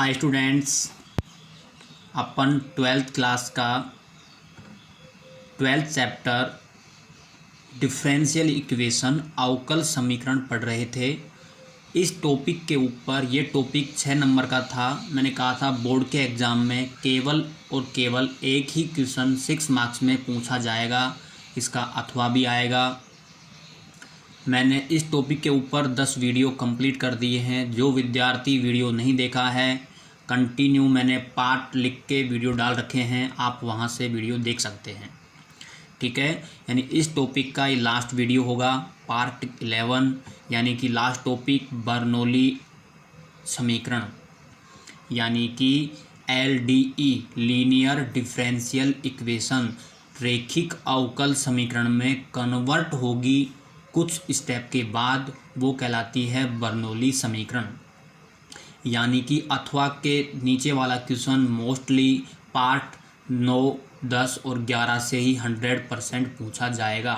Hi students, अपन twelfth class का 12th chapter differential equation अवकल समीकरण पढ़ रहे थे। इस टॉपिक के ऊपर ये टॉपिक 6 नंबर का था। मैंने कहा था बोर्ड के एग्ज़ाम में केवल और केवल एक ही क्वेश्चन 6 मार्क्स में पूछा जाएगा, इसका अथवा भी आएगा। मैंने इस टॉपिक के ऊपर 10 वीडियो कंप्लीट कर दिए हैं। जो विद्यार्थी वीडियो नहीं देखा है, कंटिन्यू मैंने पार्ट लिख के वीडियो डाल रखे हैं, आप वहां से वीडियो देख सकते हैं। ठीक है, यानी इस टॉपिक का ये लास्ट वीडियो होगा, पार्ट 11, यानी कि लास्ट टॉपिक बर्नौली समीकरण, यानी कि LDE लीनियर डिफरेंशियल इक्वेशन रैखिक अवकल समीकरण में कन्वर्ट होगी कुछ स्टेप के बाद, वो कहलाती है बर्नौली समीकरण। यानी कि अथवा के नीचे वाला क्वेश्चन मोस्टली पार्ट 9, 10 और 11 से ही 100% पूछा जाएगा।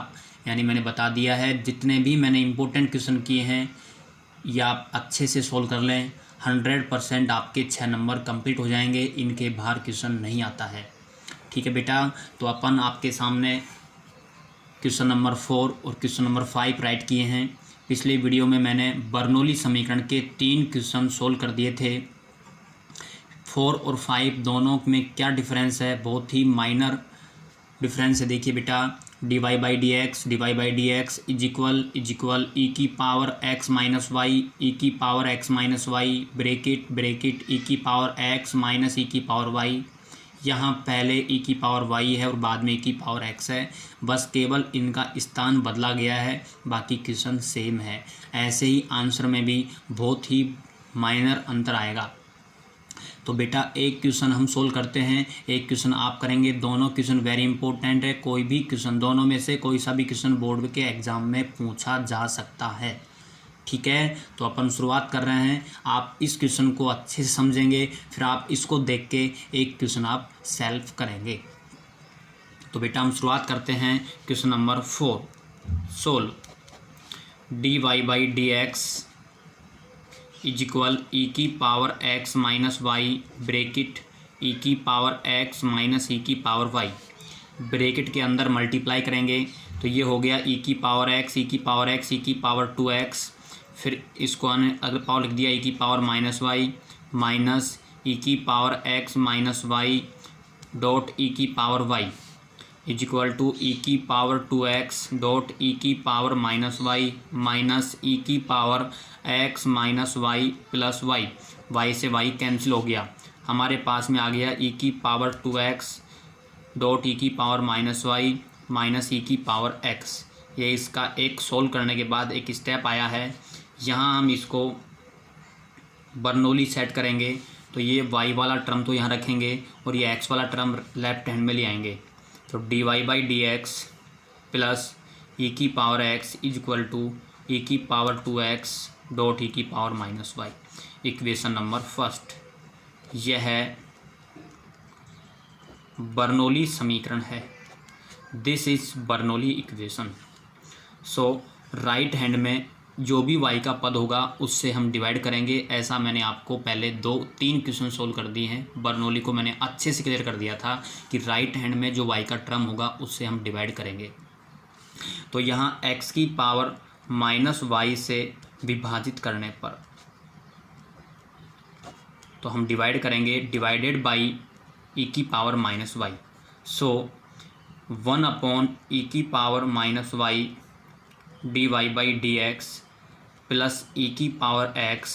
यानी मैंने बता दिया है, जितने भी मैंने इम्पोर्टेंट क्वेश्चन किए हैं या आप अच्छे से सोल्व कर लें, 100% आपके 6 नंबर कंप्लीट हो जाएंगे। इनके बाहर क्वेश्चन नहीं आता है। ठीक है बेटा, तो अपन आपके सामने क्वेश्चन नंबर 4 और क्वेश्चन नंबर 5 राइट किए हैं। पिछले वीडियो में मैंने बर्नौली समीकरण के 3 क्वेश्चन सोल्व कर दिए थे। 4 और 5 दोनों में क्या डिफरेंस है, बहुत ही माइनर डिफरेंस है। देखिए बेटा, dy/dx इज इक्वल ई की power x minus y, e की power x minus y, bracket e की पावर x माइनस ई की पावर y। यहाँ पहले ई की पावर y है और बाद में ई की पावर x है, बस केवल इनका स्थान बदला गया है, बाकी क्वेश्चन सेम है। ऐसे ही आंसर में भी बहुत ही माइनर अंतर आएगा। तो बेटा एक क्वेश्चन हम सोल्व करते हैं, एक क्वेश्चन आप करेंगे। दोनों क्वेश्चन वेरी इंपॉर्टेंट है। कोई भी क्वेश्चन, दोनों में से कोई सा भी क्वेश्चन बोर्ड के एग्जाम में पूछा जा सकता है। ठीक है, तो अपन शुरुआत कर रहे हैं। आप इस क्वेश्चन को अच्छे से समझेंगे, फिर आप इसको देख के एक क्वेश्चन आप सॉल्व करेंगे। तो बेटा हम शुरुआत करते हैं question number 4। Solve dy/dx is equal e की power x minus y, bracket e की पावर x माइनस ई की पावर y। ब्रेकेट के अंदर मल्टीप्लाई करेंगे तो ये हो गया ई की पावर x, ई की पावर x, ई की पावर 2x। फिर इसको अगर पावर लिख दिया ई की power minus y minus e की power x minus y dot e की power y is equal to e की पावर 2x डॉट ई की power minus y minus e की power x minus y plus y. Y से y cancel हो गया, हमारे पास में आ गया ई की पावर 2x डॉट ई की power minus y minus e की पावर x। ये इसका एक सोल्व करने के बाद एक स्टेप आया है। यहाँ हम इसको बर्नौली सेट करेंगे तो ये y वाला टर्म तो यहाँ रखेंगे और ये x वाला टर्म लेफ्ट हैंड में ले आएंगे। तो dy/dx प्लस ई की power x is equal to e की पावर 2x डॉट ई की power minus y. Equation number first, यह है बर्नौली समीकरण है। This is Bernoulli equation. So right hand में जो भी y का पद होगा उससे हम डिवाइड करेंगे। ऐसा मैंने आपको पहले 2-3 क्वेश्चन सोल्व कर दिए हैं। बर्नौली को मैंने अच्छे से क्लियर कर दिया था कि राइट हैंड में जो y का टर्म होगा उससे हम डिवाइड करेंगे। तो यहाँ x की पावर माइनस वाई से विभाजित करने पर तो हम डिवाइड करेंगे, डिवाइडेड बाई ई की power minus y. So 1 e की power minus y dy/dx plus e की पावर x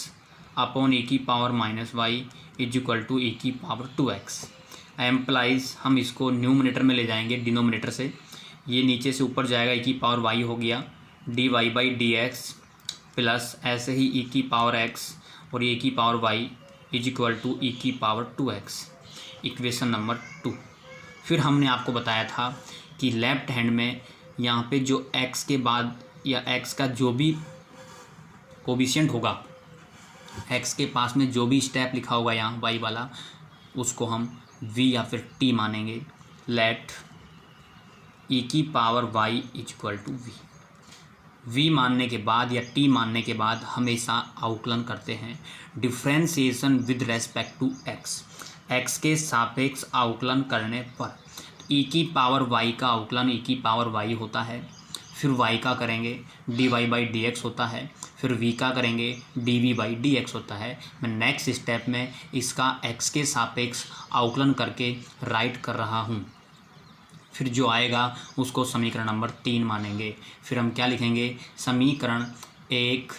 अपॉन ई की power minus y is equal to e की पावर 2x। एम्प्लाइज हम इसको न्यूमरेटर में ले जाएंगे डिनोमिनेटर से, ये नीचे से ऊपर जाएगा, ई की पावर y हो गया dy/dx प्लस ऐसे ही ई की पावर x और ई की power y is equal to e की पावर 2x। Equation number 2। फिर हमने आपको बताया था कि लेफ्ट हैंड में यहाँ पे जो x के बाद या x का जो भी कोफिशिएंट होगा, x के पास में जो भी स्टेप लिखा होगा यहाँ y वाला, उसको हम v या फिर t मानेंगे। लेट ई की power y is equal to v। v मानने के बाद या t मानने के बाद हमेशा अवकलन करते हैं। Differentiation with respect to x, x के सापेक्ष अवकलन करने पर e की पावर y का अवकलन e की पावर y होता है, फिर y का करेंगे dy बाई डी एक्स होता है, फिर v का करेंगे dv बाई डी एक्स होता है। मैं नेक्स्ट स्टेप में इसका x के सापेक्ष अवकलन करके राइट कर रहा हूँ। फिर जो आएगा उसको समीकरण नंबर 3 मानेंगे। फिर हम क्या लिखेंगे, समीकरण 1,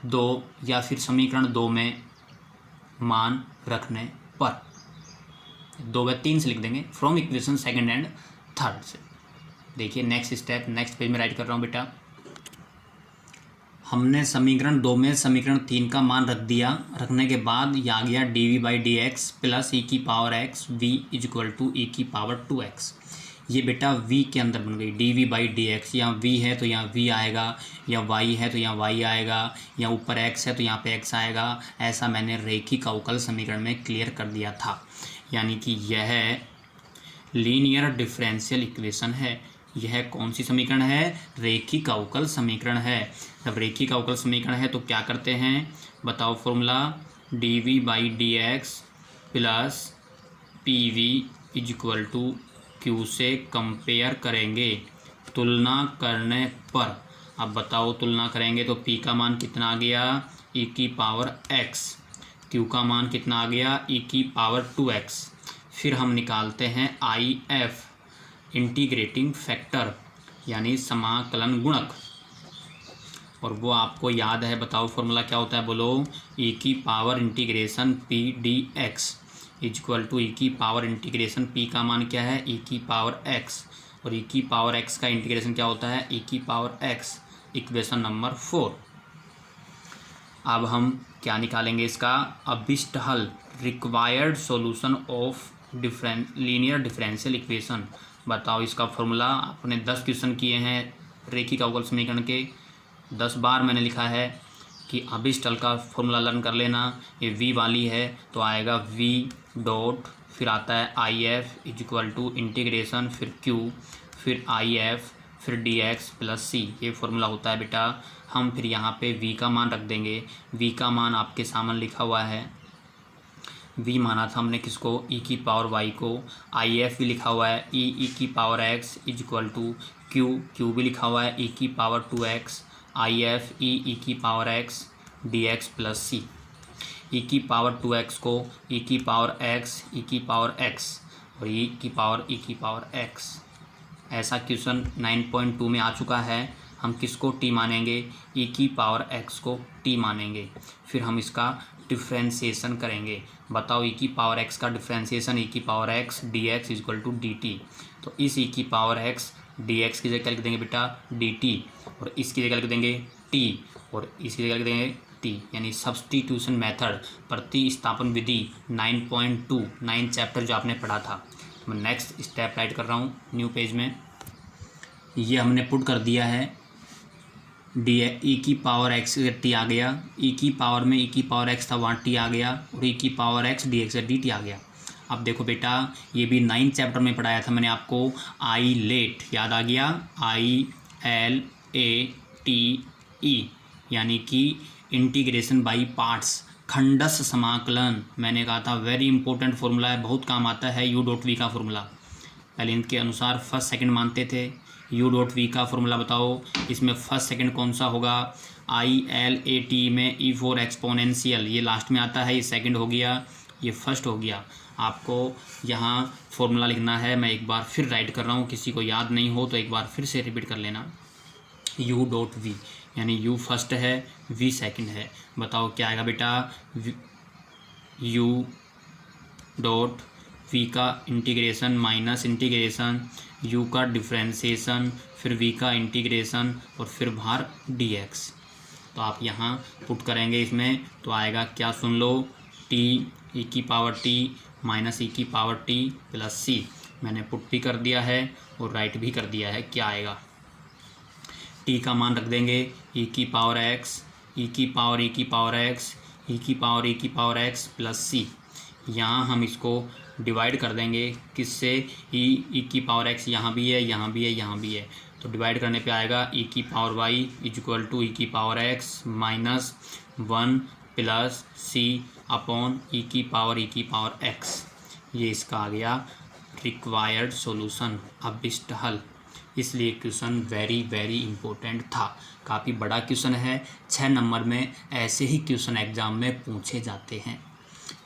2 या फिर समीकरण 2 में मान रखने पर 2 व 3 से लिख देंगे, from equation second and third से। देखिए नेक्स्ट स्टेप, नेक्स्ट पेज में राइट कर रहा हूँ बेटा। हमने समीकरण 2 में समीकरण 3 का मान रख दिया। रखने के बाद ये आ गया d by d x plus e की power x v is equal to e की पावर 2x। ये बेटा v के अंदर बन गई dv बाई डी एक्स। यहाँ v है तो यहाँ v आएगा, या y है तो यहाँ y आएगा, या ऊपर x है तो यहाँ पे x आएगा। ऐसा मैंने रैखिक अवकल समीकरण में क्लियर कर दिया था। यानी कि यह लीनियर डिफरेंशियल इक्वेशन है। यह कौन सी समीकरण है, रैखिक अवकल समीकरण है। जब रैखिक अवकल समीकरण है तो क्या करते हैं, बताओ formula, dv by d x plus p v is equal to q से कंपेयर करेंगे तुलना करने पर। अब बताओ तुलना करेंगे तो p का मान कितना आ गया, e की पावर x, q का मान कितना आ गया, e की पावर 2x। फिर हम निकालते हैं IF, इंटीग्रेटिंग फैक्टर, यानी समाकलन गुणक। और वो आपको याद है, बताओ फॉर्मूला क्या होता है, बोलो, e की power integration p dx is equal to e की पावर इंटीग्रेशन p का मान क्या है, e की पावर x, और e की पावर x का इंटीग्रेशन क्या होता है, e की पावर x। Equation number 4। अब हम क्या निकालेंगे, इसका अभिष्ट हल, required solution of linear differential equation. बताओ इसका फॉर्मूला, आपने 10 क्वेश्चन किए हैं रैखिक अवकल समीकरण के, 10 बार मैंने लिखा है कि अभिष्ट हल का फॉर्मूला लर्न कर लेना। ये v वाली है तो आएगा v डॉट, फिर आता है IF is equal to integration, फिर q, फिर IF, फिर dx प्लस c। ये फॉर्मूला होता है बेटा। हम फिर यहाँ पे v का मान रख देंगे। v का मान आपके सामने लिखा हुआ है, v माना था हमने किसको, e की पावर y को। IF भी लिखा हुआ है, e की power x is equal to q भी लिखा हुआ है, e की पावर 2x। IF e की power x dx plus c। e की पावर 2x को e की पावर x, e की पावर x और e की पावर x। ऐसा क्वेश्चन 9.2 में आ चुका है। हम किसको t मानेंगे, e की पावर x को t मानेंगे। फिर हम इसका डिफ्रेंसिएशन करेंगे। बताओ e की पावर x का डिफ्रेंसिएशन, e की power x dx is equal to dt। तो इस e की पावर x dx की जगह लिख देंगे बेटा dt, और इसकी जगह लिख देंगे t, और इसकी जगह लिख देंगे t, यानी सब्स्टिट्यूशन मेथड, प्रतिस्थापन विधि 9.2, 9 चैप्टर जो आपने पढ़ा था। तो मैं नेक्स्ट स्टेप राइट कर रहा हूँ न्यू पेज में। ये हमने पुट कर दिया है, e की पावर x t आ गया, e की पावर में e की पावर x था वहाँ t आ गया, और e की पावर x dx dt आ गया। अब देखो बेटा, ये भी 9 चैप्टर में पढ़ाया था मैंने आपको, आई लेट याद आ गया, ILATE, यानी कि इंटीग्रेशन बाई पार्ट्स, खंडस समाकलन। मैंने कहा था वेरी इंपॉर्टेंट फॉर्मूला है, बहुत काम आता है u डॉट वी का फॉर्मूला। पहले इनके अनुसार फर्स्ट सेकंड मानते थे। u डॉट वी का फॉर्मूला बताओ, इसमें फर्स्ट सेकंड कौन सा होगा, ILAT में e फॉर एक्सपोनेंशियल, ये लास्ट में आता है, ये सेकंड हो गया, ये फर्स्ट हो गया। आपको यहाँ फॉर्मूला लिखना है, मैं एक बार फिर राइट कर रहा हूँ, किसी को याद नहीं हो तो एक बार फिर से रिपीट कर लेना। u डॉट वी, यानी u फर्स्ट है, v सेकंड है। बताओ क्या आएगा बेटा, u डॉट वी का इंटीग्रेशन माइनस इंटीग्रेशन, u का डिफ्रेंसिएशन, फिर v का इंटीग्रेशन, और फिर बाहर dx। तो आप यहाँ पुट करेंगे इसमें तो आएगा क्या, सुन लो, t e की पावर t माइनस e की पावर t प्लस c। मैंने पुट भी कर दिया है और राइट भी कर दिया है। क्या आएगा, t का मान रख देंगे e की पावर x, e की पावर e की पावर x, e की पावर e की पावर x प्लस c। यहाँ हम इसको डिवाइड कर देंगे किससे, e की पावर x यहाँ भी है, यहाँ भी है, यहाँ भी है, तो डिवाइड करने पे आएगा ई की power y is equal to e की power x minus 1 plus c upon e की पावर एक्स। ये इसका आ गया रिक्वायर्ड सॉल्यूशन, अभिष्ट हल। इसलिए क्वेश्चन वेरी वेरी इंपॉर्टेंट था, काफ़ी बड़ा क्वेश्चन है। 6 नंबर में ऐसे ही क्वेश्चन एग्जाम में पूछे जाते हैं।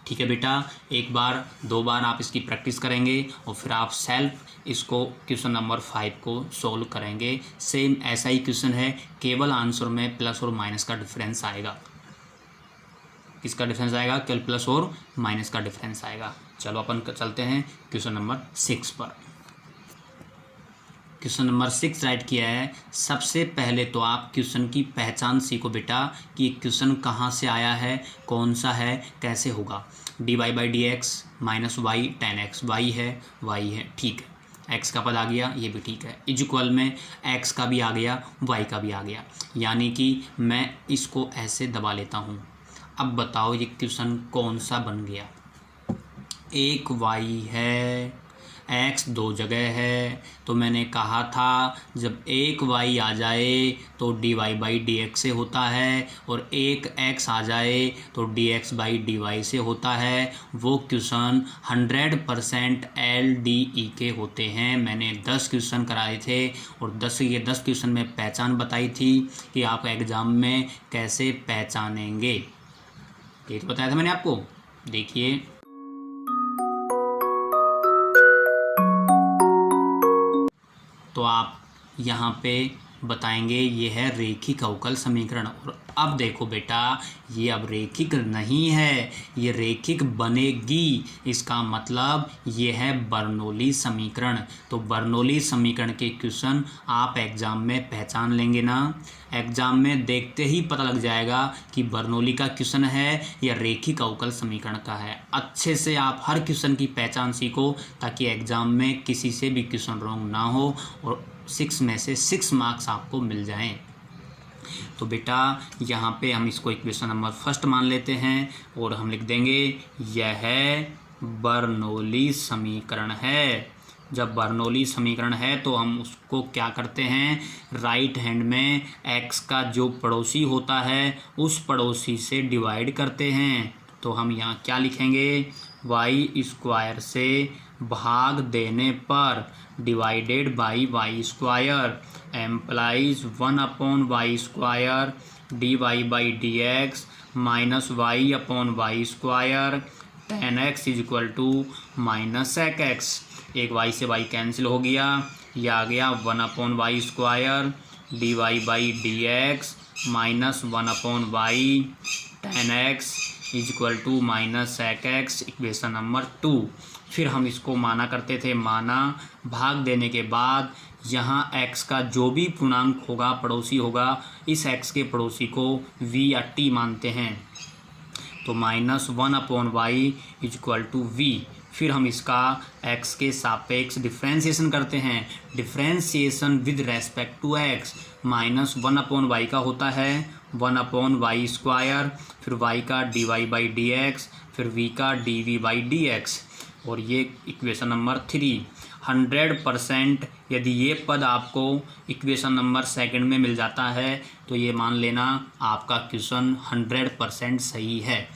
ठीक है बेटा, एक बार 2 बार आप इसकी प्रैक्टिस करेंगे और फिर आप सेल्फ इसको क्वेश्चन नंबर 5 को सॉल्व करेंगे। सेम ऐसा ही क्वेश्चन है, केवल आंसर में प्लस और माइनस का डिफरेंस आएगा। किसका डिफरेंस आएगा? केवल प्लस और माइनस का डिफरेंस आएगा। चलो अपन चलते हैं क्वेश्चन नंबर 6 पर। क्वेश्चन नंबर 6 राइट किया है। सबसे पहले तो आप क्वेश्चन की पहचान सीखो बेटा कि क्वेश्चन कहाँ से आया है, कौन सा है, कैसे होगा। D y by d x minus y tan x, y है, ठीक है। एक्स का पद आ गया, ये भी ठीक है। इज इक्वल में एक्स का भी आ गया, वाई का भी आ गया, यानी कि मैं इसको ऐसे दबा लेता हूँ। अब बताओ ये क्वेश्चन कौन सा बन गया? एक वाई है, एक्स 2 जगह है, तो मैंने कहा था जब एक वाई आ जाए तो d y by d x से होता है और एक एक्स आ जाए तो d x by d y से होता है। वो क्वेश्चन 100% LDE के होते हैं। मैंने 10 क्वेश्चन कराए थे और 10 क्वेश्चन में पहचान बताई थी कि आप एग्ज़ाम में कैसे पहचानेंगे। ये तो बताया था मैंने आपको। देखिए तो आप यहाँ पे बताएंगे ये है रेखिक अवकल समीकरण। और अब देखो बेटा, ये अब रेखिक नहीं है, ये रेखिक बनेगी। इसका मतलब ये है बर्नौली समीकरण। तो बर्नौली समीकरण के क्वेश्चन आप एग्ज़ाम में पहचान लेंगे ना। एग्ज़ाम में देखते ही पता लग जाएगा कि बर्नौली का क्वेश्चन है या रेखिक अवकल समीकरण का है। अच्छे से आप हर क्वेश्चन की पहचान सीखो ताकि एग्ज़ाम में किसी से भी क्वेश्चन रॉन्ग ना हो और 6 में से 6 मार्क्स आपको मिल जाएं। तो बेटा यहाँ पे हम इसको इक्वेशन नंबर 1 मान लेते हैं और हम लिख देंगे यह बर्नौली समीकरण है। जब बर्नौली समीकरण है तो हम उसको क्या करते हैं, राइट हैंड में x का जो पड़ोसी होता है उस पड़ोसी से डिवाइड करते हैं। तो हम यहाँ क्या लिखेंगे, y² से भाग देने पर divided by y² implies 1/y² d y by d x minus y/y² tan x is equal to minus sec x। एक y से y कैंसिल हो गया, यह आ गया 1/y² d y by d x minus 1/y tan x is equal to minus sec x, equation number 2। फिर हम इसको माना करते थे, माना भाग देने के बाद यहाँ x का जो भी पूर्णांक होगा, पड़ोसी होगा, इस x के पड़ोसी को v या t मानते हैं। तो minus 1/y is equal to v। फिर हम इसका x के सापेक्ष डिफ्रेंशिएशन करते हैं। Differentiation with respect to x minus 1/y का होता है 1/y², फिर y का d y by d x, फिर v का d v by d x. और ये इक्वेशन नंबर 3। 100% यदि ये पद आपको इक्वेशन नंबर 2 में मिल जाता है तो ये मान लेना आपका क्वेश्चन 100% सही है।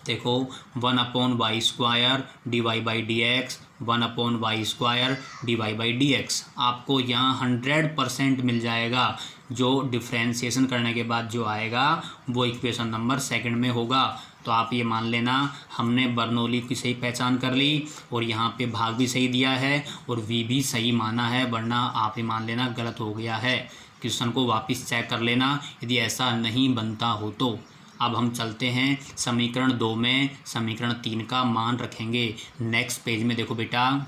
देखो 1/y² d y by d x 1/y² d y by d x आपको यहाँ 100% मिल जाएगा। जो डिफ्रेंशिएशन करने के बाद जो आएगा वो इक्वेशन नंबर 2 में होगा। तो आप ये मान लेना हमने बर्नौली की सही पहचान कर ली और यहाँ पे भाग भी सही दिया है और v भी सही माना है, वरना आप ये मान लेना गलत हो गया है। क्वेश्चन को वापस चेक कर लेना यदि ऐसा नहीं बनता हो तो। अब हम चलते हैं समीकरण 2 में, समीकरण 3 का मान रखेंगे। नेक्स्ट पेज में देखो बेटा,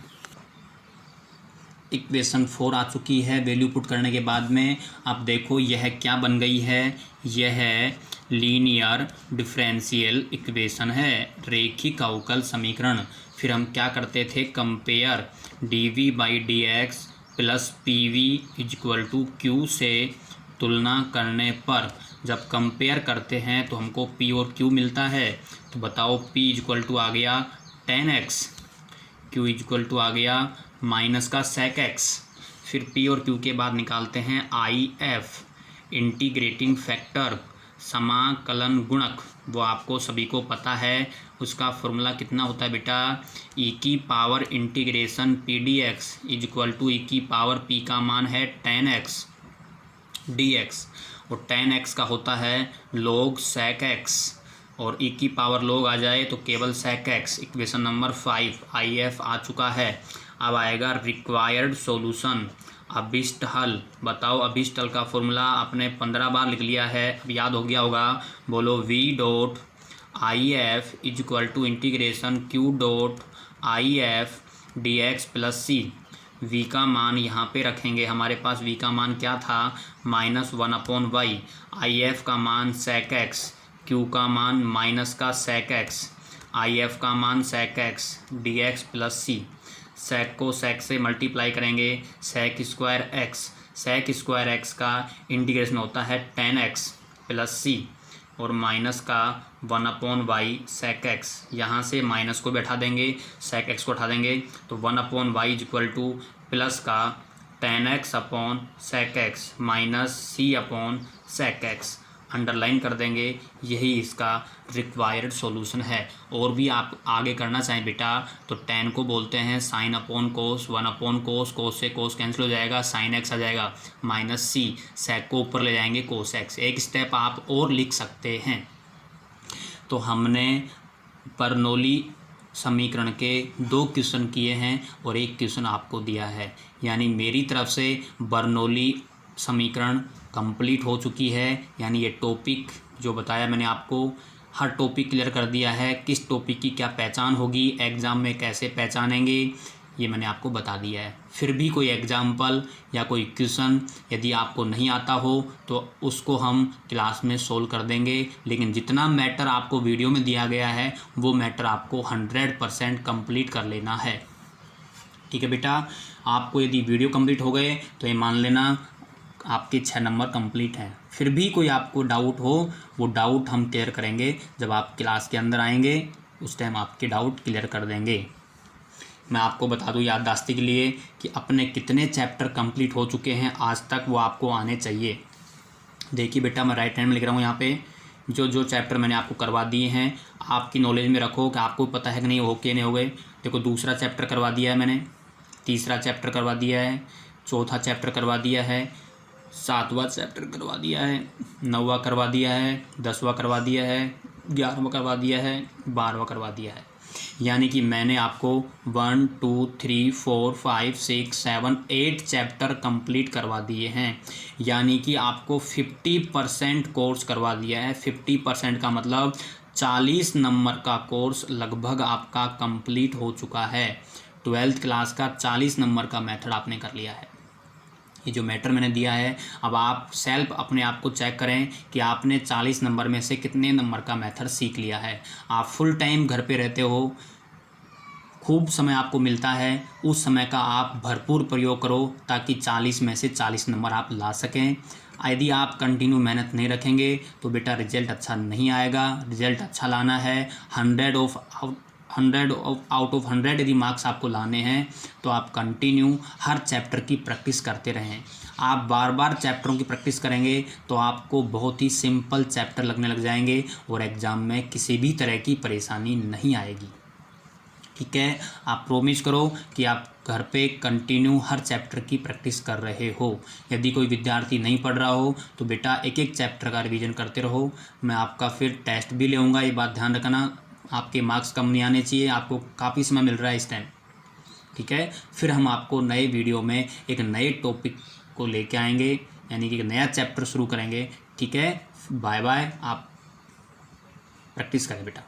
इक्वेशन 4 आ चुकी है वैल्यू पुट करने के बाद में। अब देखो यह क्या बन गई है, यह लीनियर डिफरेंशियल इक्वेशन है, रेखिक अवकल समीकरण। फिर हम क्या करते थे, compare d v by d x plus p v is equal to q से तुलना करने पर जब कंपेयर करते हैं तो हमको p और q मिलता है। तो बताओ p इज इक्वल टू आ गया tan x, q is equal to आ गया माइनस का sec x। फिर पी और क्यू के बाद निकालते हैं आई एफ, इंटीग्रेटिंग फैक्टर, समाकलन गुणक, वो आपको सभी को पता है। उसका फॉर्मूला कितना होता है बेटा, ई की power integration p d x is equal to e की पावर पी का मान है 10x dx और 10x का होता है log sec x और ई की पावर log आ जाए तो केवल sec x। Equation number 5 I F आ चुका है। अब आएगा रिक्वायर्ड सॉल्यूशन, अभिष्ट हल। बताओ अभिष्ट हल का फॉर्मूला आपने 15 बार लिख लिया है, अब याद हो गया होगा। बोलो v dot I F is equal to integration q dot I F d x plus C. v का मान यहाँ पे रखेंगे, हमारे पास v का मान क्या था -1/y, आई एफ का मान sec x, q का मान माइनस का sec x, आई एफ का मान sec x d x plus c. sec को sec से मल्टीप्लाई करेंगे, sec स्क्वायर एक्स का इंटीग्रेशन होता है 10x प्लस सी और माइनस का 1/y sec x। यहाँ से माइनस को बैठा देंगे, sec x को उठा देंगे तो 1/y is equal two plus का 10x upon sec x minus c upon sec x, underline कर देंगे। यही इसका रिक्वायर्ड सॉल्यूशन है। और भी आप आगे करना चाहें बेटा तो 10 को बोलते हैं साइन अपॉन कोस, 1/कोस, कोस से कोस कैंसिल हो जाएगा, साइन एक्स आ जाएगा माइनस सी, सेक को ऊपर ले जाएंगे कोस एक्स। एक स्टेप आप और लिख सकते हैं। तो हमने बर्नौली समीकरण के 2 क्वेश्चन किए हैं और 1 क्वेश्चन आपको दिया है, यानी मेरी तरफ से बर्नौली समीकरण कंप्लीट हो चुकी है। यानी ये टॉपिक जो बताया मैंने आपको, हर टॉपिक क्लियर कर दिया है। किस टॉपिक की क्या पहचान होगी, एग्ज़ाम में कैसे पहचानेंगे, ये मैंने आपको बता दिया है। फिर भी कोई एग्जाम्पल या कोई क्वेश्चन यदि आपको नहीं आता हो तो उसको हम क्लास में सोल्व कर देंगे, लेकिन जितना मैटर आपको वीडियो में दिया गया है वो मैटर आपको 100% कंप्लीट कर लेना है। ठीक है बेटा, आपको यदि वीडियो कंप्लीट हो गए तो ये मान लेना आपके 6 नंबर कंप्लीट हैं। फिर भी कोई आपको डाउट हो, वो डाउट हम क्लियर करेंगे जब आप क्लास के अंदर आएंगे, उस टाइम आपके डाउट क्लियर कर देंगे। मैं आपको बता दूं याददाश्ती के लिए कि अपने कितने चैप्टर कंप्लीट हो चुके हैं आज तक, वो आपको आने चाहिए। देखिए बेटा, मैं राइट हैंड में लिख रहा हूँ यहाँ पे, जो चैप्टर मैंने आपको करवा दिए हैं आपकी नॉलेज में रखो कि आपको पता है कि नहीं, ओके नहीं हो गए। देखो, दूसरा चैप्टर करवा दिया है मैंने, तीसरा चैप्टर करवा दिया है, चौथा चैप्टर करवा दिया है, 7वां चैप्टर करवा दिया है, 9वां करवा दिया है, 10वां करवा दिया है, 11वां करवा दिया है, 12वां करवा दिया है। यानी कि मैंने आपको 1 2 3 4 5 6 7 8 चैप्टर कंप्लीट करवा दिए हैं। यानी कि आपको 50% कोर्स करवा दिया है। 50% का मतलब 40 नंबर का कोर्स लगभग आपका कंप्लीट हो चुका है। 12th क्लास का 40 नंबर का मेथड आपने कर लिया है। ये जो मैटर मैंने दिया है, अब आप सेल्फ अपने आप को चेक करें कि आपने 40 नंबर में से कितने नंबर का मेथड सीख लिया है। आप फुल टाइम घर पे रहते हो, खूब समय आपको मिलता है, उस समय का आप भरपूर प्रयोग करो ताकि 40 में से 40 नंबर आप ला सकें। यदि आप कंटिन्यू मेहनत नहीं रखेंगे तो बेटा रिजल्ट अच्छा नहीं आएगा। रिजल्ट अच्छा लाना है, 100 आउट ऑफ 100 यदि मार्क्स आपको लाने हैं तो आप कंटिन्यू हर चैप्टर की प्रैक्टिस करते रहें। आप बार बार चैप्टरों की प्रैक्टिस करेंगे तो आपको बहुत ही सिंपल चैप्टर लगने लग जाएंगे और एग्ज़ाम में किसी भी तरह की परेशानी नहीं आएगी। ठीक है, आप प्रॉमिस करो कि आप घर पे कंटिन्यू हर चैप्टर की प्रैक्टिस कर रहे हो। यदि कोई विद्यार्थी नहीं पढ़ रहा हो तो बेटा एक एक चैप्टर का रिवीजन करते रहो। मैं आपका फिर टेस्ट भी लेऊँगा, ये बात ध्यान रखना। आपके मार्क्स कम नहीं आने चाहिए, आपको काफ़ी समय मिल रहा है इस टाइम। ठीक है, फिर हम आपको नए वीडियो में एक नए टॉपिक को लेके आएंगे, यानी कि एक नया चैप्टर शुरू करेंगे। ठीक है, बाय बाय। आप प्रैक्टिस करें बेटा।